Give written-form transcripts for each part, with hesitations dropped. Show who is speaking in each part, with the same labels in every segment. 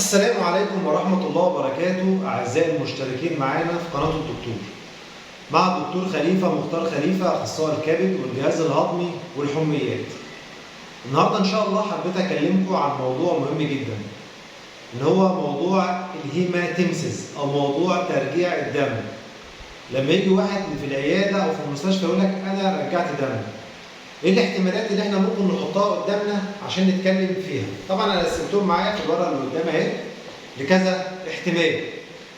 Speaker 1: السلام عليكم ورحمة الله وبركاته أعزائي المشتركين معانا في قناة الدكتور. مع الدكتور خليفة مختار خليفة أخصائي الكبد والجهاز الهضمي والحميات. النهاردة إن شاء الله حبيت أكلمكم عن موضوع مهم جدا، اللي هو موضوع الهيماتيمسيس أو موضوع ترجيع الدم. لما يجي واحد في العيادة أو في المستشفى يقول لك أنا رجعت دم، ايه الاحتمالات اللي احنا ممكن نحطها قدامنا عشان نتكلم فيها؟ طبعا انا قسمتهم معايا في الورقه اللي قدامي اهي لكذا احتمال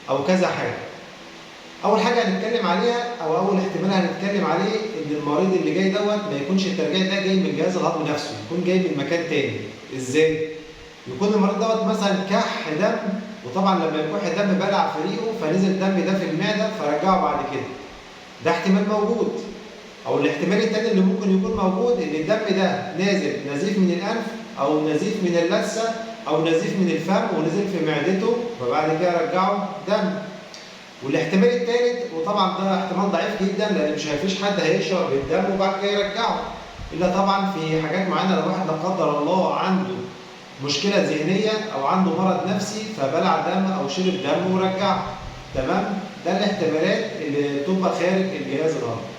Speaker 1: او كذا حاجه. اول حاجه هنتكلم عليها او اول احتمال هنتكلم عليه ان المريض اللي جاي دوت ما يكونش الترجيع ده جاي من الجهاز الهضمي نفسه، يكون جاي من مكان تاني. ازاي؟ يكون المريض دوت مثلا كح دم، وطبعا لما يكح دم بلع في ريقه فنزل الدم ده في المعده فرجعه بعد كده. ده احتمال موجود. او الاحتمال الثاني اللي ممكن يكون موجود ان الدم ده نازل نزيف من الانف او نزيف من اللثه او نزيف من الفم ونزل في معدته فبعد كده رجعه دم. والاحتمال الثالث، وطبعا ده احتمال ضعيف جدا لان مش هيفيش حد هيشرب الدم وبعد كده يرجعه، الا طبعا في حاجات معينه لو واحد لا قدر الله عنده مشكله ذهنيه او عنده مرض نفسي فبلع دم او شرب دم ورجعه. تمام؟ ده الاحتمالات اللي تبقى خارج الجهاز الهضمي.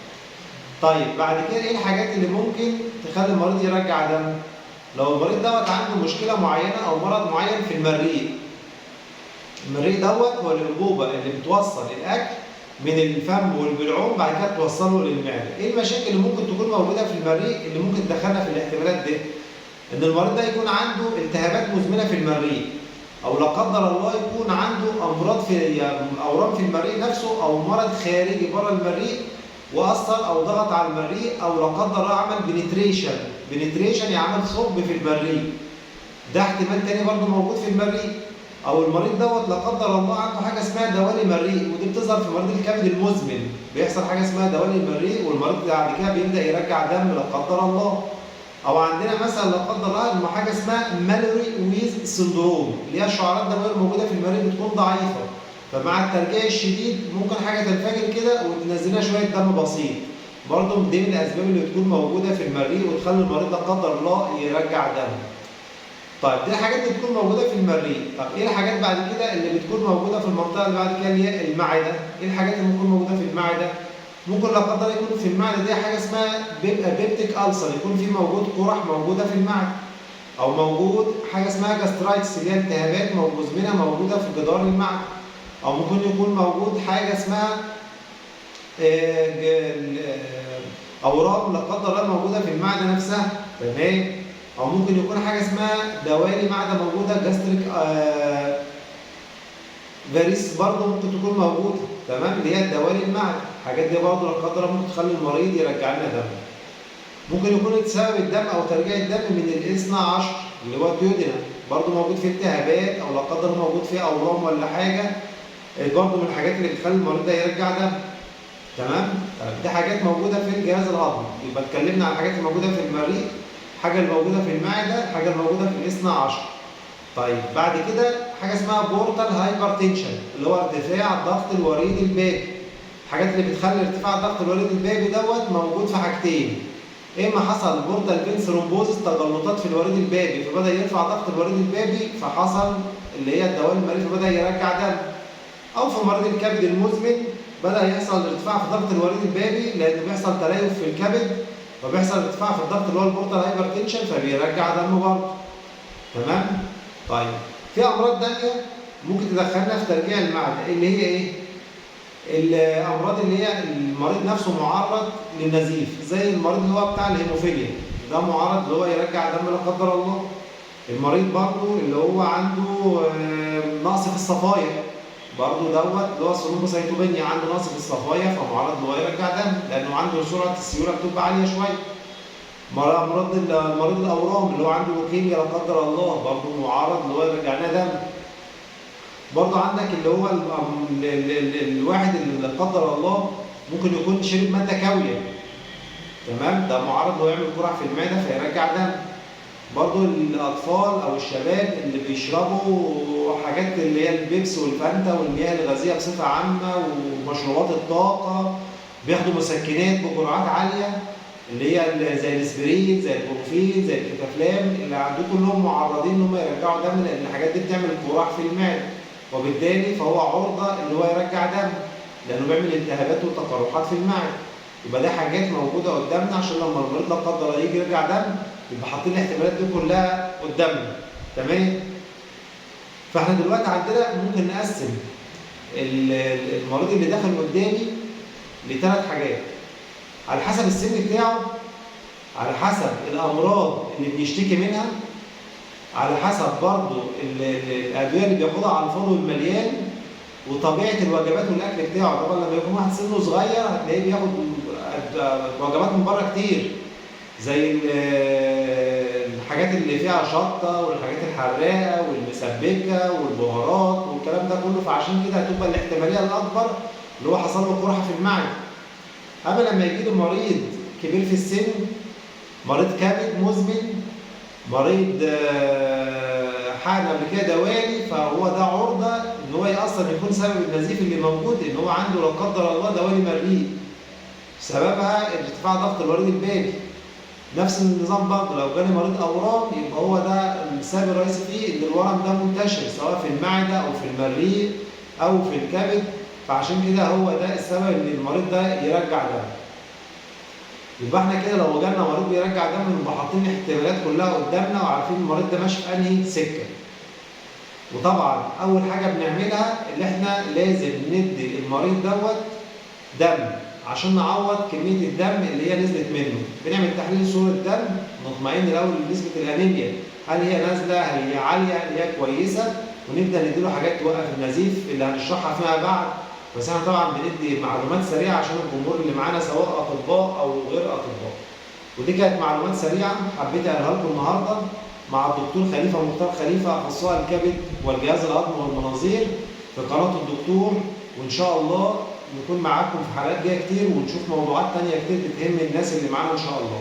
Speaker 1: طيب بعد كده ايه الحاجات اللي ممكن تخلي المريض يرجع دم؟ لو المريض دوت عنده مشكله معينه او مرض معين في المريء. المريء دوت هو الانبوبه اللي بتوصل الاكل من الفم والبلعوم بعد كده توصله للمعده. ايه المشاكل اللي ممكن تكون موجوده في المريء اللي ممكن تدخلنا في الاحتمالات دي؟ ان المريض ده يكون عنده التهابات مزمنه في المريء، او لا قدر الله يكون عنده امراض في اورام في المريء نفسه او مرض خارجي بره المريء واثر او ضغط على المريء، او لا قدر الله عمل بنتريشن يعمل ثقب في المريء. ده احتمال تاني برضه موجود في المريء. او المريض دوت لا قدر الله عنده حاجه اسمها دوالي مريء، ودي بتظهر في مريض الكبد المزمن، بيحصل حاجه اسمها دوالي مريء والمريض بعد كده بيبدا يرجع دم لا قدر الله. او عندنا مثلا لا قدر الله حاجه اسمها مالوري ويز سندروم، اللي هي الشعيرات الدمويه الموجوده في المريء بتكون ضعيفه، فمع الترجيع الشديد ممكن حاجه تنفجر كده وتنزلها شويه دم بسيط. برضه دي من الاسباب اللي بتكون موجوده في المريء وتخلي المريض لا قدر الله يرجع دم. طيب دي الحاجات اللي بتكون موجوده في المريء. طب ايه الحاجات بعد كده اللي بتكون موجوده في المنطقه اللي بعد كده اللي هي المعده؟ ايه الحاجات اللي بتكون موجوده في المعده؟ ممكن لا قدر الله يكون في المعده دي حاجه اسمها بيبتيك ألسر، يكون في موجود قرح موجوده في المعده، او موجود حاجه اسمها جاسترايتس اللي هي التهابات مزمنه موجوده في جدار المعده، او ممكن يكون موجود حاجه اسمها اورام لا قدر الله موجوده في المعده نفسها. تمام؟ او ممكن يكون حاجه اسمها دوالي معده موجوده جاستريك فاريس برضه ممكن تكون موجوده. تمام؟ اللي هي دوالي المعده. الحاجات دي برضه لا قدر الله ممكن تخلي المريض يرجع لنا دم. ممكن يكون سبب الدم او ترجيع الدم من الاثنى عشر اللي هو الديودينم، برضه موجود فيه التهابات او لا قدر الله موجود فيه اورام ولا حاجه، برضه من الحاجات اللي بتخلي المريض ده يرجع دم. تمام؟ طيب دي حاجات موجوده في الجهاز الهضمي، يبقى اتكلمنا عن الحاجات اللي موجوده في المريء، حاجه اللي موجوده في المعده، حاجه اللي موجوده في الاثنى عشر. طيب بعد كده حاجه اسمها بورتال هايبرتنشن اللي هو ارتفاع ضغط الوريد البابي. الحاجات اللي بتخلي ارتفاع ضغط الوريد البابي دوت موجود في حاجتين: اما حصل بورتال فين ثرومبوزس تجلطات في الوريد البابي فبدا يرفع ضغط الوريد البابي فحصل اللي هي الدوالي المريء فبدا يرجع دم، او في مريض الكبد المزمن بدا يحصل ارتفاع في ضغط الوريد البابي لان بيحصل تليف في الكبد فبيحصل ارتفاع في الضغط اللي هو البورتال هايبرتنشن فبيرجع دم برضه. تمام؟ طيب في امراض ثانيه ممكن تدخلنا في ترجيع المعده اللي هي ايه؟ الامراض اللي هي المريض نفسه معرض للنزيف، زي المريض اللي هو بتاع الهيموفيليا، ده معرض اللي هو يرجع دم لا قدر الله. المريض برضه اللي هو عنده نقص في الصفايا، برضه دوت اللي هو الثرومبوسيتوبينيا، عنده نقص في الصفايا فمعرض اللي هو يرجع دم لانه عنده سرعه السيوله بتبقى عاليه شويه. مريض الاورام اللي هو عنده لوكيميا لا قدر الله برضه معرض اللي هو يرجع لنا دم. برضه عندك اللي هو الواحد اللي لا قدر الله ممكن يكون شرب ماده كاويه. تمام؟ ده معرض اللي هو يعمل قرح في المعده فيرجع دم. برضه الاطفال او الشباب اللي بيشربوا حاجات اللي هي البيبسي والفانتا والمياه الغازيه بصفه عامه ومشروبات الطاقه، بياخدوا مسكنات بجرعات عاليه، اللي هي زي الاسبرين، زي البروفين، زي الكتافلام، اللي عندكم كلهم معرضين ان هم يرجعوا دم، لان الحاجات دي بتعمل قراح في المعده، وبالتالي فهو عرضه ان هو يرجع دم، لانه بيعمل التهابات وتقرحات في المعده. يبقى ده حاجات موجوده قدامنا عشان لما المريض لا قدر الله يجي يرجع دم يبقى حاطين الاحتمالات دي كلها قدامنا. تمام؟ فاحنا دلوقتي عندنا ممكن نقسم المريض اللي دخل قدامي لثلاث حاجات على حسب السن بتاعه، على حسب الامراض اللي بيشتكي منها، على حسب برضه الادويه اللي بياخدها على الفاضي والمليان، وطبيعه الوجبات والاكل بتاعه. طبعا لما يكون واحد سنه صغير هتلاقيه بياخد وجبات من بره كتير، زي الحاجات اللي فيها شطه والحاجات الحراقه والمسبكه والبهارات والكلام ده كله، فعشان كده هتبقى الاحتماليه الاكبر اللي هو حصل له قرحه في المعده. اما لما يجي له مريض كبير في السن، مريض كبد مزمن، مريض حقن قبل كده دوالي، فهو ده عرضه ان هو اصلا يكون سبب النزيف اللي موجود ان هو عنده لا قدر الله دوالي مريء، سببها ارتفاع ضغط الوريد البابي. نفس النظام برضه لو جالي مريض اورام، يبقى هو ده السبب الرئيسي فيه ان الورم ده منتشر سواء في المعده او في المريء او في الكبد، فعشان كده هو ده السبب ان المريض ده يرجع دم. يبقى احنا كده لو جالنا مريض بيرجع دم نبقى حاطين الاحتمالات كلها قدامنا وعارفين المريض ده ماشي في انهي سكه. وطبعا اول حاجه بنعملها اللي احنا لازم ندي المريض دوت دم عشان نعوض كميه الدم اللي هي نزلت منه. بنعمل تحليل صوره دم نطمئن الاول بنسبه الانيميا، هل هي نازله، هل هي عاليه، هل هي كويسه، ونبدا نديله حاجات توقف النزيف اللي هنشرحها فيما بعد. بس احنا طبعا بندي معلومات سريعه عشان الجمهور اللي معانا سواء اطباء او غير اطباء. ودي كانت معلومات سريعه حبيت اقولها لكم النهارده مع الدكتور خليفه مختار خليفه، اخصائي الكبد والجهاز الهضمي والمناظير في قناه الدكتور. وان شاء الله نكون معاكم في حلقات جايه كتير ونشوف موضوعات تانيه كتير بتهم الناس اللي معانا ان شاء الله.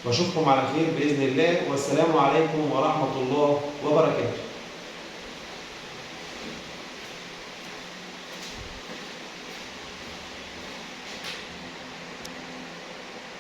Speaker 1: واشوفكم على خير باذن الله، والسلام عليكم ورحمه الله وبركاته.